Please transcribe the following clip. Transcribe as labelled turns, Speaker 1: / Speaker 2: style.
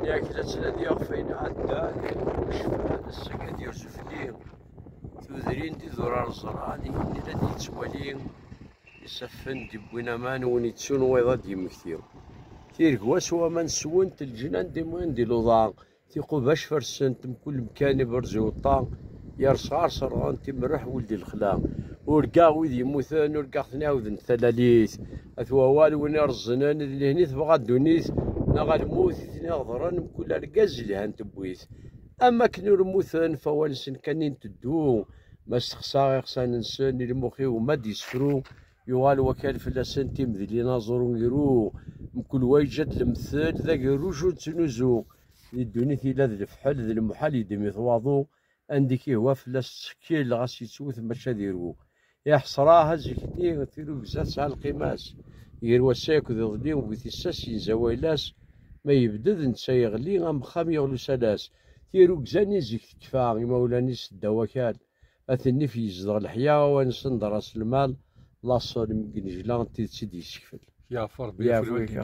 Speaker 1: ياك ثلاثة فين عدى شفان السكاد يوسف لي تودرين دي ذرار الزرعاني اللي الذي تولي يسفن دبونا مان ونيتسون ويضاد يمكتيو تيرك واسوا من سونت الجنان دي موين دي لوضان تيقو باش فرسنت كل مكان برزي وطان يرصار صرغان تمرح ولدي الخلا ورقا ويدي يموتان ورقا ثناوذن ثلاليث اثوال وين رزنان اللي هني تبغى دونيث نغا الموت ثناغضران كل رقاز اللي هانتبويث اما كنور موثان فوالسن كانين تدو ما استخساغ يخسان انسان المخي وما ديسفرو يوال وكال فلاسن تيم ذي ناظرون يرو مكل ويجد المثال ذاك الرجل تنوزو الدنيا لا ذي الفحل ذي المحال يدمي ثواضو عندك هو فلاس سكيل غاس يتسوث ماشا ديرو يا حصراها زيكتي تيرو بزاف على القماس يروى ساك ذي ظليم وبيتساس ينزوايلاس ما يبدد نتا يغلي غام خام يغلو سلاس تيرو كزاني زيك تكفى مولانيس الدواكال اثني في يزدغ الحياة ونسن راس المال لا صار من جلان تيتسيدي يسكفل
Speaker 2: يا فربي يا
Speaker 1: خويا